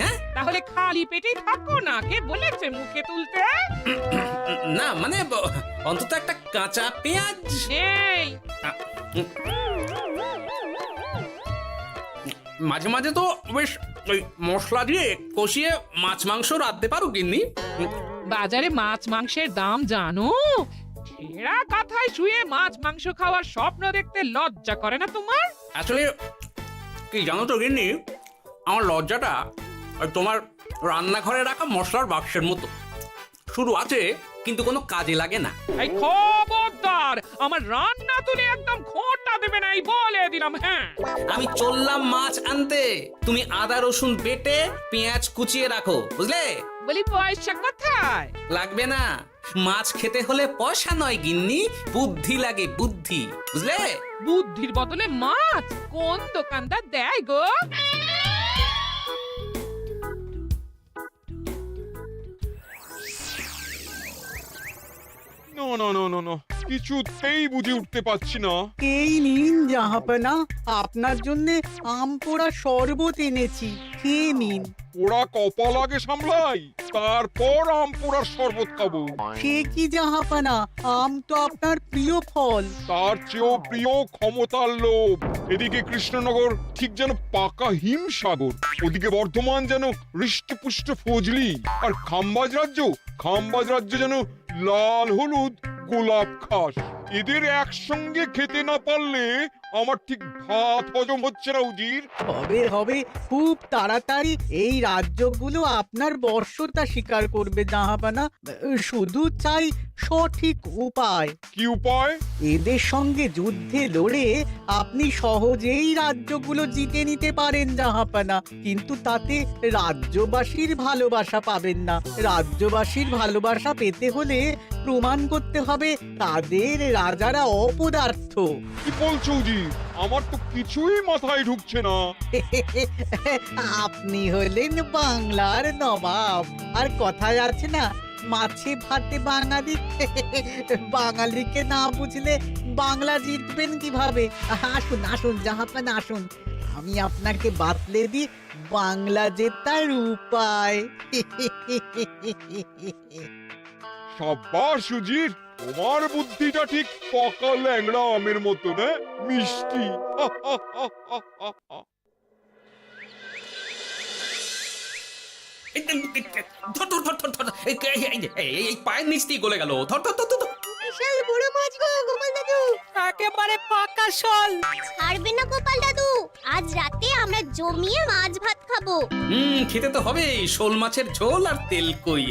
হ্যাঁ তাহলে খালি পেটেই থাকো না, কে বলেছে মুখে তুলতে? না মানে অন্তত একটা কাঁচা পেঁয়াজ। এই মাঝে মাঝে তো বেশ ওই মশলা দিয়ে কষিয়ে মাছ মাংস রাঁধতে পারো গিন্নি। বাজারে মাছ মাংসের দাম জানো? ছেঁড়া কাঁথায় শুয়ে মাছ মাংস খাওয়ার স্বপ্ন দেখতে লজ্জা করে না তোমার? আসলে কি জানো তো গিন্নি, আমার লজ্জাটা ওই তোমার রান্নাঘরে রাখা মশলার বাক্সের মতো, শুরু আছে কিন্তু কোনো কাজে লাগে না। এই খবরদার, আমার রান্না তুলে একদম খোঁটা দেবে না, এই বলে দিলাম। হ্যাঁ, আমি চললাম মাছ আনতে, তুমি আদা রসুন বেটে পেঁয়াজ কুচিয়ে রাখো, বুঝলে? বলি পয়সা কোথায়? লাগবে না, মাছ খেতে হলে পয়সা নয় গিন্নি, বুদ্ধি লাগে, বুদ্ধি, বুঝলে? বুদ্ধির বদলে মাছ কোন দোকানদার দেয় গো? না না না না না, কিছুতেই বুঝে উঠতে পারছি না। এই নিন জাহাপনা, আপনার জন্য আম পোড়া শরবত এনেছি, খেয়ে নিন। ওরা কপাল আগে সামলাই, তারপর আম পোড়ার শরবত খাবো। সে কি জাহাপনা, আম তো আপনার প্রিয় ফল। তার চেয়েও প্রিয় ক্ষমতার লোভ। এদিকে কৃষ্ণনগর ঠিক যেন পাকা হিমসাগর, ওদিকে বর্ধমান যেন হৃষ্টপুষ্ট ফজলি, আর খাম্বাজ রাজ্য যেন লাল হলুদ গোলাপ ঘাস। এদের একসঙ্গে খেতে না পারলে আমার ঠিক ভাত হজম হচ্ছে না উজির। হবে হবে, খুব তাড়াতাড়ি এই রাজ্যগুলো আপনার বর্ষতা স্বীকার করবে জাহাপনা। শুধু চাই সঠিক উপায়। কি উপায়? এদের সঙ্গে যুদ্ধে লড়ে আপনি সহজেই রাজ্যগুলো জিতে নিতে পারেন জাহাপনা, কিন্তু তাতে রাজ্যবাসীর ভালোবাসা পাবেন না। রাজ্যবাসীর ভালোবাসা পেতে হলে প্রমাণ করতে হবে তাদের রাজারা অপদার্থ। কি বলছো উজির? আমার তো কিছুই মাথায় ঢুকছে না। আপনি হলেন বাংলার নবাব, আর কথায় আছে না, মাছে ভাতে বাঙালি। বাঙালিকে না বুঝলে বাংলা জিতবেন কিভাবে? আসুন আসুন জাহাপানা, আসুন, আমি আপনাকে বাতলে দিই বাংলা জেতার উপায়। সাব্বাস উজির, তোমার বুদ্ধিটা ঠিক পাকা ল্যাংড়া আমের মতো না, মিষ্টি। ধর ধর ধর ধর ধর, এই পায়ের নিচ দিয়ে গলে গেল, ধর ধর ধর ধর। বিশাল বড় মাছ গো গোপাল দাদু। একেবারে পাকা শোল। ছাড়বে না গোপাল দাদু, আজ রাতে আমরা জমিয়ে মাছ ভাত খাবো। খেতে তো হবে শোল মাছের ঝোল আর তেল কই।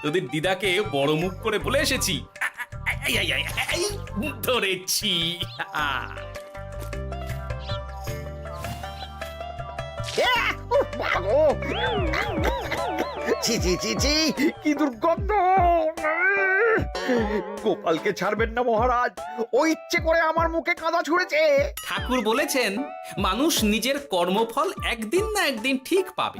তোদের দিদাকে বড় মুখ করে বলে এসেছি, এই, ধরেছি। ছি ছি ছি ছি, কি দুর্গন্ধ! গোপালকে ছাড়বেন না মহারাজ, ও ইচ্ছে করে আমার মুখে কাদা ছুঁড়েছে। ঠাকুর বলেছেন মানুষ নিজের কর্মফল একদিন না একদিন ঠিক পাবে।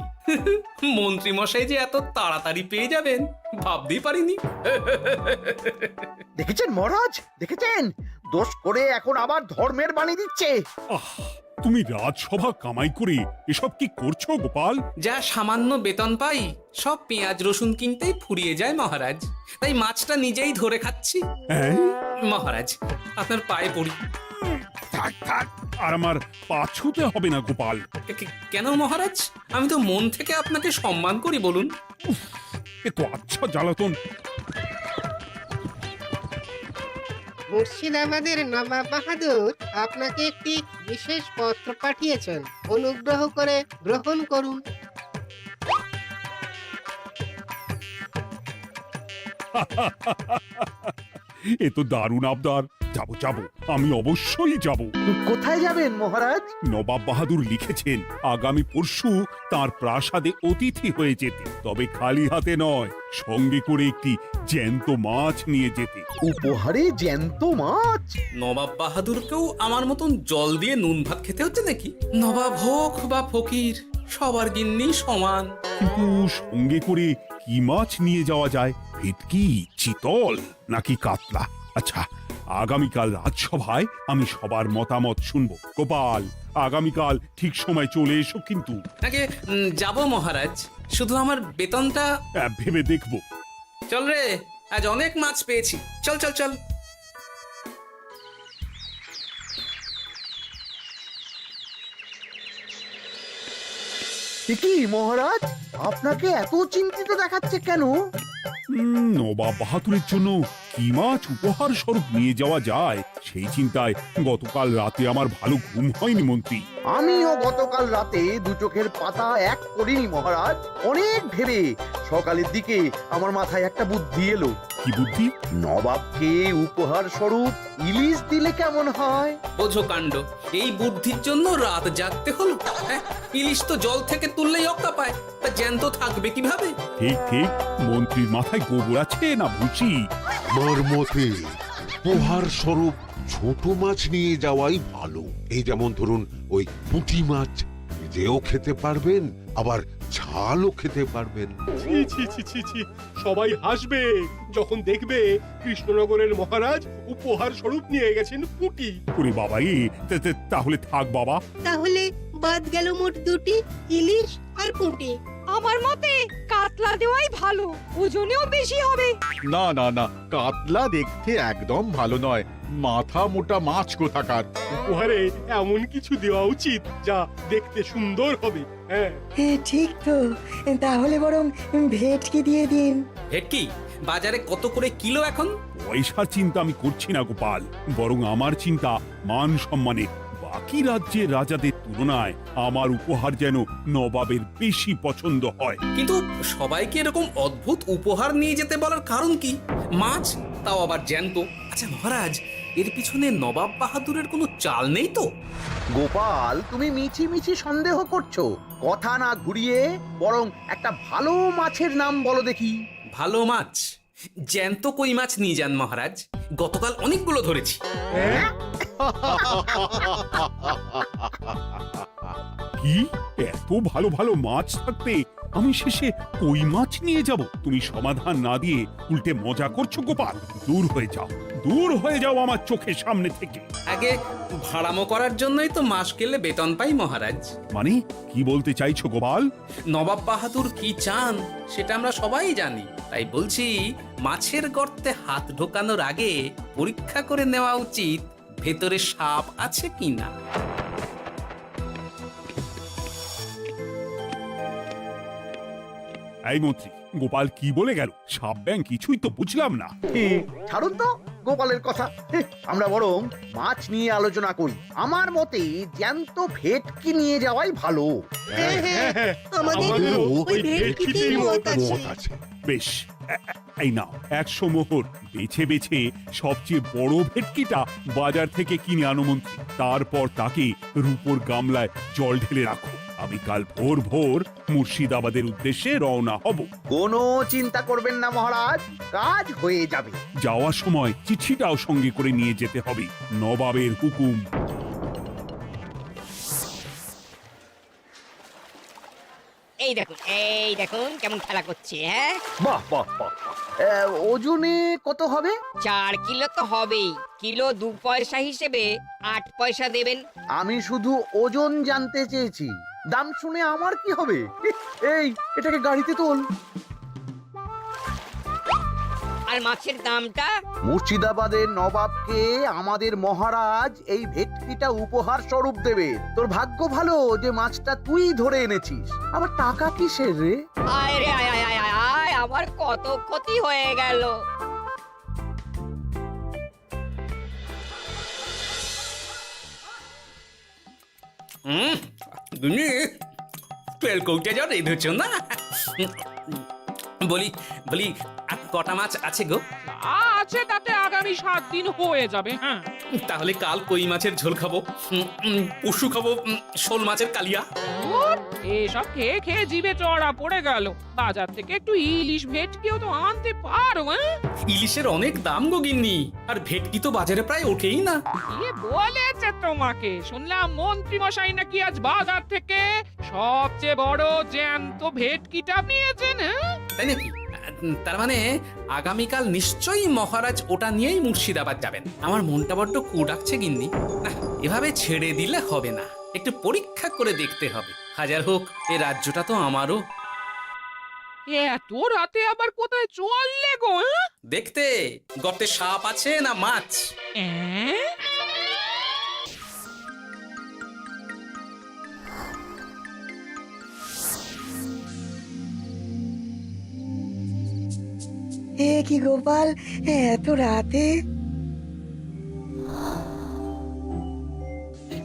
মন্ত্রী মশাই যে এত তাড়াতাড়ি পেয়ে যাবেন ভাবতেই পারিনি। দেখেছেন মহারাজ, দেখেছেন? দোষ করে এখন আবার ধর্মের বাণী দিচ্ছে। তুমি রাজসভা কামাই করে এসব কি করছো গোপাল? যা সামান্য বেতন পাই সব পেঁয়াজ রসুন কিনতেই ফুরিয়ে যায় মহারাজ, তাই মাছটা নিজেই ধরে খাচ্ছি। হ্যাঁ? মহারাজ আপনার পায়ে পড়ি। থাক থাক, আর আমার পা ছুতে হবে না গোপাল। কেন মহারাজ? আমি তো মন থেকে আপনাকে সম্মান করি, বলুন। এ তো আচ্ছা জ্বালাতন। মুর্শিদাবাদের নবাব বাহাদুর আপনাকে একটি বিশেষ পত্র পাঠিয়েছেন, অনুগ্রহ করে গ্রহণ করুন। এ তো দারুণ আবদার। যাবো যাবো, আমি অবশ্যই যাব। কোথায় যাবেন মহারাজ? নবাব বাহাদুর লিখেছেন আগামী পরশু তার প্রাসাদে অতিথি হয়ে যেতে, তবে খালি হাতে নয়, সঙ্গে করে একটি জ্যান্ত মাছ নিয়ে যেতে। উপহারে জ্যান্ত মাছ? নবাব বাহাদুরকেও আমার মতন জল দিয়ে নুন ভাত খেতে হচ্ছে নাকি? নবাব হোক বা ফকির, সবার গিন্নি সমান। কিন্তু সঙ্গে করে কি মাছ নিয়ে যাওয়া যায়? ভেটকি, চিতল নাকি কাতলা? আচ্ছা, আগামীকাল রাজসভায় আমি সবার মতামত শুনবো। গোপাল, আগামীকাল ঠিক সময় চলে এসো কিন্তু। আগে যাব মহারাজ, শুধু আমার বেতনটা। ভেবে দেখবো। চল রে, আজ অনেক মাছ পেয়েছি, চল চল চল। কি মহারাজ, আপনাকে এত চিন্তিত দেখাচ্ছে কেন? নবাব বাহাদুরের জন্য কি মাছ উপহার স্বরূপ নিয়ে যাওয়া যায় সেই চিন্তায় গতকাল রাতে আমার ভালো ঘুম হয়নি মন্ত্রী। আমিও গতকাল রাতে দু চোখের পাতা এক করিনি মহারাজ। অনেক ভেবে সকালের দিকে আমার মাথায় একটা বুদ্ধি এলো। কি বুদ্ধি? নবাবকে উপহার স্বরূপ ইলিশ দিলে কেমন হয়? বোঝো কাণ্ড, এই বুদ্ধির জন্য রাত জাগতে হলো। হ্যাঁ, ইলিশ তো জল থেকে তুললেই অক্কা পায়, তা জ্যান্ত থাকবে কিভাবে? ঠিক ঠিক, মন্ত্রীর মাথায় গোবর আছে না ভুসি? আমার মতে উপহার স্বরূপ ছোট মাছ নিয়ে যাওয়াই ভালো। এই যেমন ধরুন ওই পুঁটি মাছ, নিজেও খেতে পারবেন আবার ঝালও খেতে পারবেন। ছি ছি ছি ছি ছি, সবাই হাসবে যখন দেখবে কৃষ্ণনগরের মহারাজ উপহার স্বরূপ নিয়ে গেছেন পুঁটি। ওরে বাবাই, তাহলে থাক বাবা। তাহলে বাদ গেল মোট দুটি, ইলিশ আর পুঁটি। আমার মতে কাতলা দেওয়াই ভালো, ওজনেও বেশি হবে। না না না, কাতলা দেখতে একদম ভালো নয়, মাথা মোটা মাছ কোথাকার। উপহারে এমন কিছু দেওয়া উচিত যা দেখতে সুন্দর হবে। হ্যাঁ, ঠিক তো, তাহলে বরং ভেটকি দিয়ে দিন। ভেটকি বাজারে কত করে কিলো এখন? পয়সার চিন্তা আমি করছি না গোপাল, বরং আমার চিন্তা মান সম্মানে। বাকি রাজ্যের রাজাদের তুলনায় আমার উপহার যেন নবাবের বেশি পছন্দ হয়। কিন্তু সবাইকে এরকম অদ্ভুত উপহার নিয়ে যেতে বলার কারণ কি? মাছ, তাও আবার জ্যান্ত। আচ্ছা মহারাজ, এর পিছনে নবাব বাহাদুরের কোনো চাল নেই তো? গোপাল, তুমি মিছি মিছি সন্দেহ করছো। কথা না ঘুরিয়ে বরং একটা ভালো মাছের নাম বলো দেখি। ভালো মাছ? জ্যান্ত কই মাছ নিয়ে যান মহারাজ, গতকাল অনেকগুলো ধরেছি। কি, এত ভালো ভালো মাছ থাকতে আমি শেষে কই মাছ নিয়ে যাব? তুমি সমাধান না দিয়ে উল্টে মজা করছো গোপাল। দূর হয়ে যাও, দূর হয়ে যাও আমার চোখের সামনে থেকে। আগে ভাড়ামো করার জন্যই তো মাস গেলে বেতন পাই মহারাজ। মানে কি বলতে চাইছো গোপাল? নবাব বাহাদুর কি চান সেটা আমরা সবাই জানি, তাই বলছি মাছের গর্তে হাত ঢোকানোর আগে পরীক্ষা করে নেওয়া উচিত ভেতরে সাপ আছে কিনা। এই মন্ত্রী, গোপাল কি বলে গেল? সাপ ব্যাং কিছুই তো বুঝলাম না। ছাড়ুন তো গোপালের কথা, আমরা বরং মাছ নিয়ে আলোচনা করি। আমার মতে জ্যান্ত ভেটকি নিয়ে যাওয়াই ভালো। আমাদেরও ওই ভেটকিতেই মত আছে। বেশ, এই নাও 100 মোহর। বেছে বেছে সবচেয়ে বড় ভেটকিটা বাজার থেকে কিনে আনো মন্ত্রী। তারপর তাকে রূপোর গামলায় জল ঢেলে রাখো। আমি কাল ভোর ভোর মুর্শিদাবাদের উদ্দেশ্যে রওনা হব। কোনো চিন্তা করবেন না মহারাজ, কাজ হয়ে যাবে। যাওয়ার সময় চিঠিটাও সঙ্গে করে নিয়ে যেতে হবে। নবাবের হুকুম। এই দেখুন কেমন খেলা করছে। হ্যাঁ, বাহ বাহ বাহ। ওজনে কত হবে? 4 কিলো তো হবেই। কিলো 2 পয়সা হিসেবে 8 পয়সা দেবেন। আমি শুধু ওজন জানতে চেয়েছি, দাম শুনে আমার কি হবে? এই, এটাকে গাড়িতে তোল। আর মাছের দামটা? মুর্শিদাবাদের নবাবকে আমাদের মহারাজ এই ভেটকিটা উপহার স্বরূপ দেবে। তোর ভাগ্য ভালো যে মাছটা তুই ধরে এনেছিস। আবার টাকা কিসের রে? আয় রে আয় আয় আয় আয় আয়, আমার কত ক্ষতি হয়ে গেল। তেল কৌটে যা রেঁধেছ না। বলি বলি আর কটা মাছ আছে গো? আছে তাতে আগামী 7 দিন হয়ে যাবে। হ্যাঁ, তাহলে কাল কই মাছের ঝোল খাবো, পরশু খাবো শোল মাছের কালিয়া। এসব খেয়ে খেয়ে জিভে চড়া পড়ে গেল। বাজার থেকে একটু ইলিশ ভেটকিও তো আনতে পারো। ইলিশের অনেক দাম গো গিন্নি, আর ভেটকি তো বাজারে প্রায় ওঠেই না। কে বলেছে তোমাকে? শুনলাম মন্ত্রী মশাই নাকি আজ বাজার থেকে সবচেয়ে বড় জ্যান্ত ভেটকিটা নিয়েছেন। তাই নাকি? তার মানে আগামীকাল নিশ্চয়ই মহারাজ ওটা নিয়েই মুর্শিদাবাদ যাবেন। আমার মনটা বড্ড কু ডাকছে গিন্নি। না, এভাবে ছেড়ে দিলে হবে না, একটু পরীক্ষা করে দেখতে হবে। হাজার হোক এ রাজ্যটা তো আমারও। এত রাতে আবার কোথায় চললে গো? দেখতে গর্তে সাপ আছে না মাছ। হ্যাঁ? এ কি গোপাল, এত রাতে?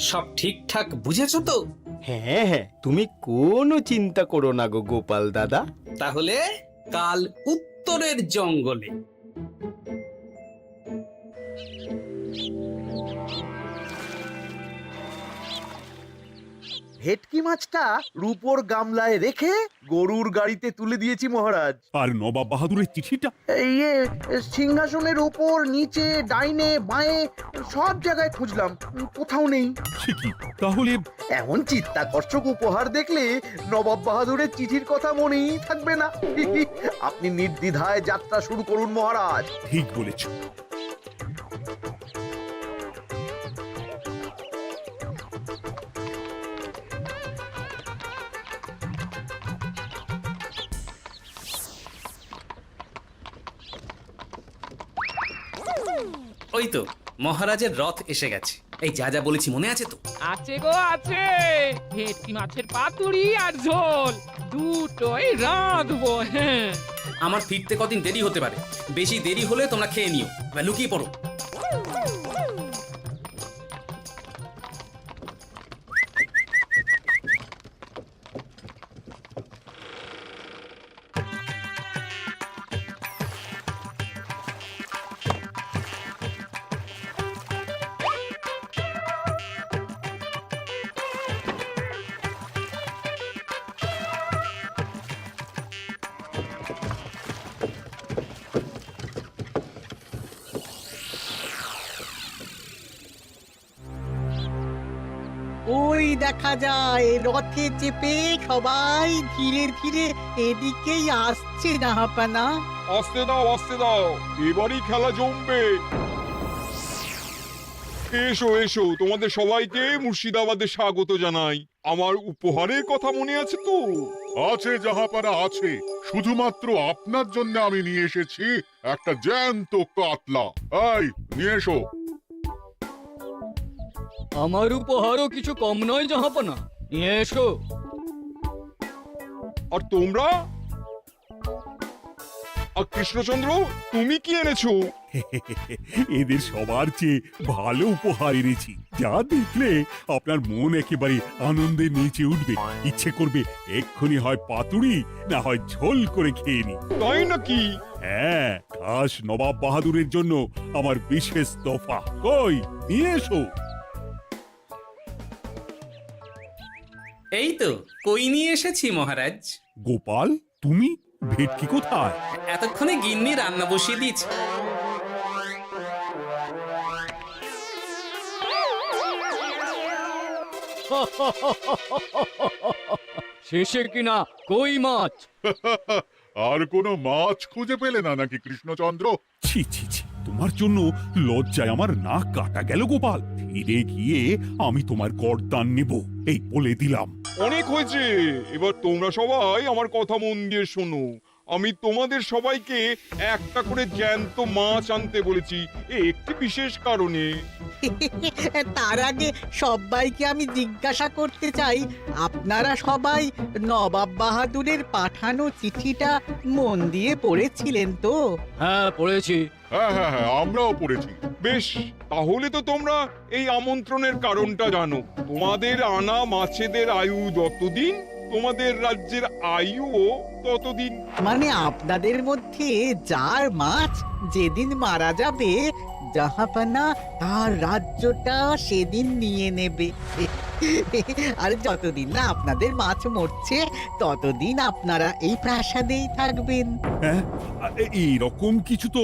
সব ঠিকঠাক বুঝেছো তো? হ্যাঁ হ্যাঁ, তুমি কোনো চিন্তা করো না গো গোপাল দাদা। তাহলে কাল উত্তরের জঙ্গলে। ভেটকি মাছটা রূপোর গামলায় রেখে গরুর গাড়িতে তুলে দিয়েছি মহারাজ। আর নবাব বাহাদুরের চিঠিটা? ইয়ে, সিংহাসনের উপর, নিচে, ডাইনে, বাঁয়ে সব জায়গায় খুঁজলাম, কোথাও নেই। সে কি তাহলে? এমন চিত্তাকর্ষক উপহার দেখলে নবাব বাহাদুরের চিঠির কথা মনেই থাকবে না। আপনি নির্দ্বিধায় যাত্রা শুরু করুন মহারাজ। ঠিক বলেছ। ওই তো মহারাজের রথ এসে গেছে। এই যা যা বলেছি মনে আছে তো? আছে গো আছে, ভেটকি মাছের পাতুরি আর ঝোল দুটোই রাঁধবো। হ্যাঁ, আমার ফিরতে কদিন দেরি হতে পারে, বেশি দেরি হলে তোমরা খেয়ে নিও, এবার লুকিয়ে পড়ো। ওই দেখা যায় রথে চেপে সবাই ধীরে ধীরে এদিকেই আসছে জাহাপানা। আসতে দাও, আসতে দাও, এবারই খেলা জমবে। এসো এসো, তোমাদের সবাইকে মুর্শিদাবাদে স্বাগত জানাই। আমার উপহারের কথা মনে আছে তো? আছে জাহাপানা আছে, শুধুমাত্র আপনার জন্য আমি নিয়ে এসেছি একটা জ্যান্ত কাতলা। এই নিয়ে এসো। আমার উপহারও কিছু কম নয় জাহাপানা, নিয়ে এসো। আর তোমরা? আর কৃষ্ণচন্দ্র, তুমি কি এনেছো? এদের সবার চেয়ে ভালো উপহার এনেছি, যা দেখলে আপনার মন একেবারে আনন্দে নেচে উঠবে। ইচ্ছে করবে এক্ষুনি হয় পাতুরি না হয় ঝোল করে খেয়ে নি। তাই নাকি? হ্যাঁ, খাস নবাব বাহাদুরের জন্য আমার বিশেষ তোফা। কই নিয়ে এসো। এই তো কই নিয়ে এসেছি মহারাজ। গোপাল, তুমি? ভেটকি কোথায়? এতক্ষণে গিন্নি রান্না বসিয়ে দিয়েছে। শেষে কিনা কই মাছ? আর কোনো মাছ খুঁজে পেলে না নাকি কৃষ্ণচন্দ্র? ছি ছি ছি, তোমার জন্য লজ্জায় আমার নাক কাটা গেল গোপাল। ফিরে গিয়ে আমি তোমার গর্দান নেব, এই বলে দিলাম। অনেক হয়েছে, এবার তোমরা সবাই আমার কথা মন দিয়ে শোনো। আমি তোমাদের সবাইকে একটা করে জ্যান্ত মাছ আনতে বলেছি, একটি বিশেষ কারণে। তার আগে সবাইকে আমি জিজ্ঞাসা করতে চাই, আপনারা সবাই নবাব বাহাদুরের পাঠানো চিঠিটা মন দিয়ে পড়েছিলেন তো? হ্যাঁ পড়েছি। হ্যাঁ হ্যাঁ হ্যাঁ, আমরাও পড়েছি। বেশ, তাহলে তো তোমরা এই আমন্ত্রণের কারণটা জানো। তোমাদের আনা মাছেদের আয়ু যতদিন, তোমাদের রাজ্যের আয়ুও ততদিন। মানে আপনাদের মধ্যে যার মাছ যেদিন মারা যাবে, জাহাপানা তার রাজ্যটা সেদিন নিয়ে নেবে। আর যতদিন না আপনাদের মাছ মরছে, ততদিন আপনারা এই প্রাসাদেই থাকবেন। হ্যাঁ, এইরকম কিছু তো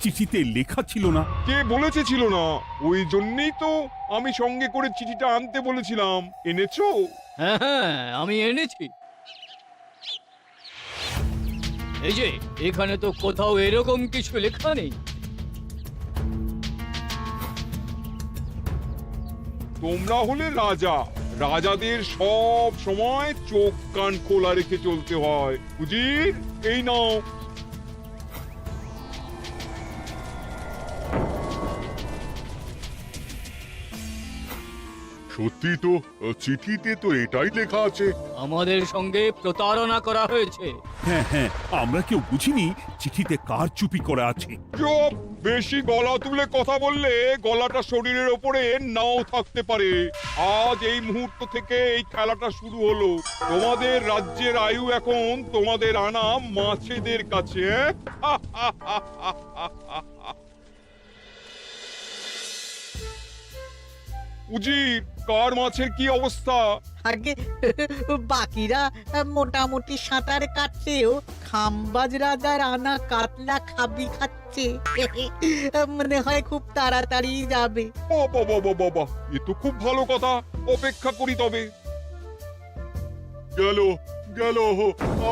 চিঠিতে লেখা ছিল না। কে বলেছে ছিল না? ওই জন্যই তো আমি সঙ্গে করে চিঠিটা আনতে বলেছিলাম। এনেছো? হ্যাঁ হ্যাঁ, আমি এনেছি। এই যে এখানে তো কোথাও এরকম কিছু লেখা নেই। তোমরা হলে রাজা, রাজাদের সব সময় চোখ কান খোলা রেখে চলতে হয়। উজির, এই নাও। সত্যি তো, চিঠিতে তো এটাই লেখা আছে। আমাদের সঙ্গে প্রতারণা করা হয়েছে। হ্যাঁ হ্যাঁ, আমরা কেউ বুঝিনি চিঠিতে কার চুপি করা আছে। চুপ! বেশি গলা তুলে কথা বললে গলাটা শরীরের ওপরে নাও থাকতে পারে। আজ এই মুহূর্ত থেকে এই খেলাটা শুরু হলো। তোমাদের রাজ্যের আয়ু এখন তোমাদের আনা মাছেদের কাছে। উজির, কার মাছের কি অবস্থা? আগে বাকিরা মোটামুটি সাঁতার কাটলেও খাম্বাজ রাজার আনা কাতলা খাবি খাচ্ছে। মনে হয় খুব তাড়াতাড়ি যাবে। বাবা বাবা বাবা, এ তো খুব ভালো কথা। অপেক্ষা করি তবে। গেল গেল,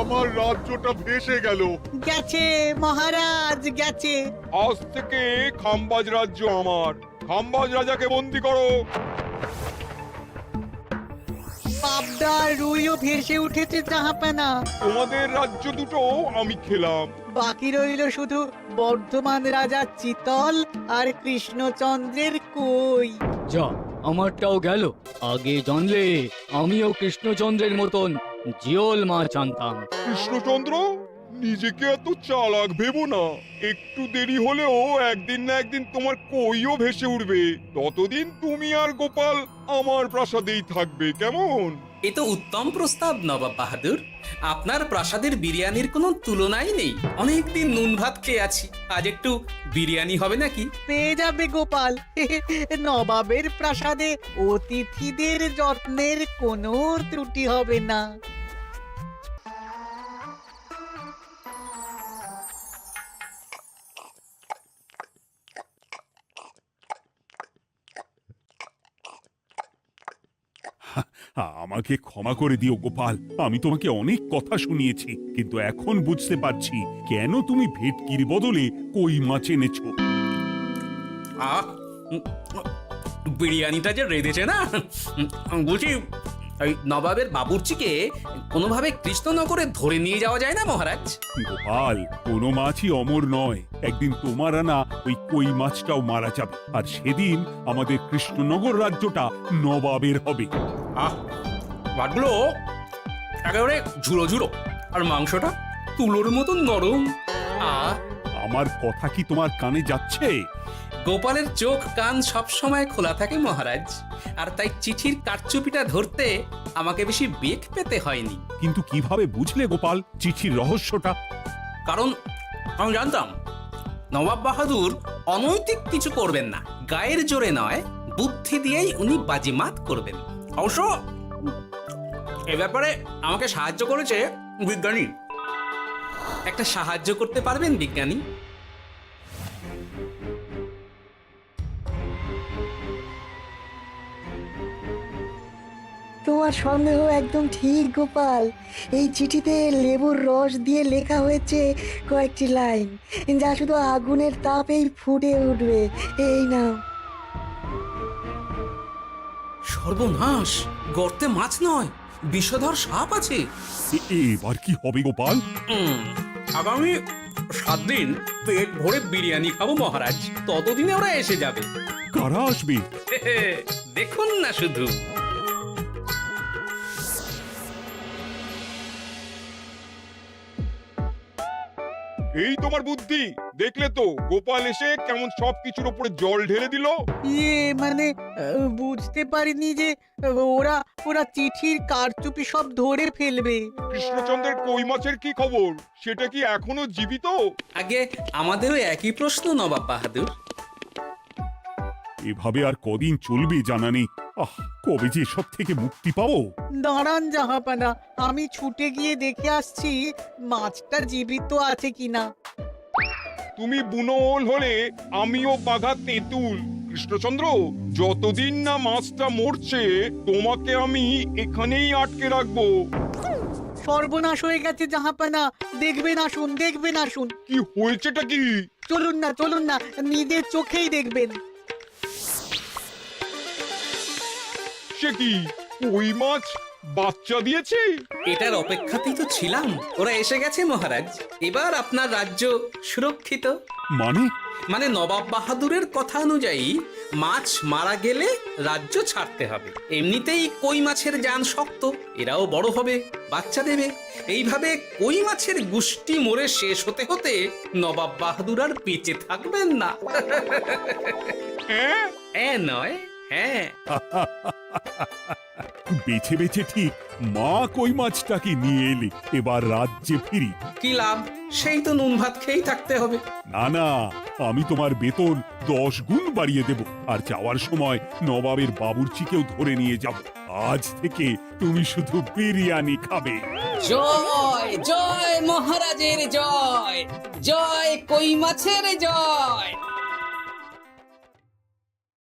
আমার রাজ্যটা ভেসে গেল। গেছে মহারাজ, গেছে। আজ থেকে খাম্বাজ রাজ্য আমার। খাম্বাজ রাজাকে বন্দি করো। পাবদা রুইও ভেসে উঠেছে জাহাপানা। তোমাদের রাজ্য দুটো আমি খেলাম। বাকি রইল শুধু বর্ধমান রাজা চিতল আর কৃষ্ণচন্দ্রের কই। যা, আমারটাও গেল। আগে জানলে আমিও কৃষ্ণচন্দ্রের মতন জিওল মাছ আনতাম। কৃষ্ণচন্দ্র, নিজেকে এত চালাক ভেবো না। একটু দেরি হলেও একদিন না একদিন তোমার কইও ভেসে উঠবে। ততদিন তুমি আর গোপাল আমার প্রাসাদেই থাকবে, কেমন? এ তো উত্তম প্রস্তাব নবাব বাহাদুর। আপনার প্রাসাদের বিরিয়ানির কোনো তুলনাই নেই। অনেকদিন নুন ভাত খেয়ে আছি, আজ একটু বিরিয়ানি হবে নাকি? পেয়ে যাবে গোপাল। নবাবের প্রাসাদে অতিথিদের যত্নের কোনো ত্রুটি হবে না। আমাকে ক্ষমা করে দিও গোপাল, আমি তোমাকে অনেক কথা শুনিয়েছি, কিন্তু এখন বুঝতে পারছি কেন তুমি ভেটকির বদলে কই মাছ এনেছো। আহ, বিরিয়ানিটা যে রেঁধেছে না, বলছি এই নবাবের বাবুর্চিকে কোনোভাবে কৃষ্ণনগরে ধরে নিয়ে যাওয়া যায় না মহারাজ? গোপাল, কোনো মাছই অমর নয়। একদিন তোমার আনা ওই কই মাছটাও মারা যাবে, আর সেদিন আমাদের কৃষ্ণনগর রাজ্যটা নবাবের হবে। আহ, মাছগুলো একেবারে ঝুড়ো ঝুড়ো, আর মাংসটা তুলোর মতো নরম। আহ, আমার কথা কি তোমার কানে যাচ্ছে? গোপালের চোখ কান সবসময় খোলা থাকে মহারাজ, আর তাই চিঠির কারচুপিটা ধরতে আমাকে বেশি বেগ পেতে হয়নি। কিন্তু কিভাবে বুঝলে গোপাল চিঠির রহস্যটা? কারণ আমি জানতাম নবাব বাহাদুর অনৈতিক কিছু করবেন না। গায়ের জোরে নয়, বুদ্ধি দিয়েই উনি বাজিমাত করবেন। অবশ্য এ ব্যাপারে আমাকে সাহায্য করেছে বিজ্ঞানী। একটা সাহায্য করতে পারবেন বিজ্ঞানী? তোমার সন্দেহ একদম ঠিক গোপাল। এই চিঠিতে লেবুর রস দিয়ে লেখা হয়েছে কয়েকটি লাইন, যা শুধু আগুনের তাপেই ফুটে উঠবে। এই নাও। সর্বনাশ! গর্তে মাছ নয়, বিষধর সাপ আছে। এবার কি হবে গোপাল? আগামী 7 দিন পেট ভরে বিরিয়ানি খাবো মহারাজ। ততদিনে ওরা এসে যাবে। কারা আসবে? দেখুন না শুধু। এই তোমার বুদ্ধি, দেখলে তো গোপাল এসে কেমন সবকিছুর উপরে জল ঢেলে দিল। মানে বুঝতে পারিনি যে ওরা ওরা চিঠির কারচুপি সব ধরে ফেলবে। কৃষ্ণচন্দ্রের কই মাছের কি খবর? সেটা কি এখনো জীবিত? আগে আমাদেরও একই প্রশ্ন নবাব বাহাদুর। এভাবে আর কদিন চলবে জানা নেই। কবে যে সব থেকে মুক্তি পাবো। দাঁড়ান জাহাপানা, আমি ছুটে গিয়ে দেখে আসছি মাছটা জীবিত আছে কিনা। তুমি বুনোল হলে আমিও বাঘা তেঁতুল। কৃষ্ণচন্দ্র, যতদিন না মাছটা মরছে তোমাকে আমি এখানেই আটকে রাখবো। সর্বনাশ হয়ে গেছে জাহাপানা, দেখবেন আসুন। কি হয়েছেটা কি? চলুন না নিজের চোখেই দেখবেন। সে কি, কই মাছ বাচ্চা দিয়েছে? এটার অপেক্ষাতেই তো ছিলাম। ওরা এসে গেছে মহারাজ। এবার আপনার রাজ্য সুরক্ষিত। মানে নবাব বাহাদুরের কথা অনুযায়ী মাছ মারা গেলে রাজ্য ছাড়তে হবে। এমনিতেই কই মাছের জান শক্ত, এরাও বড় হবে, বাচ্চা দেবে। এইভাবে কই মাছের গুষ্টি মরে শেষ হতে হতে নবাব বাহাদুর আর বেঁচে থাকবেন না। নয়, হ্যাঁ। বেছে বেছে ঠিক মা কই মাছটাকে নিয়ে এলে। এবার রাজ্যে ফিরি। কি লাভ? সেই তো নুন ভাত খেয়েই থাকতে হবে। না, আমি তোমার বেতন 10 গুণ বাড়িয়ে দেব। আর যাওয়ার সময় নবাবের বাবুর্চিকেও ধরে নিয়ে যাব। আজ থেকে তুমি শুধু বিরিয়ানি খাবে। জয় জয় মহারাজের জয়, জয় কই মাছের জয়।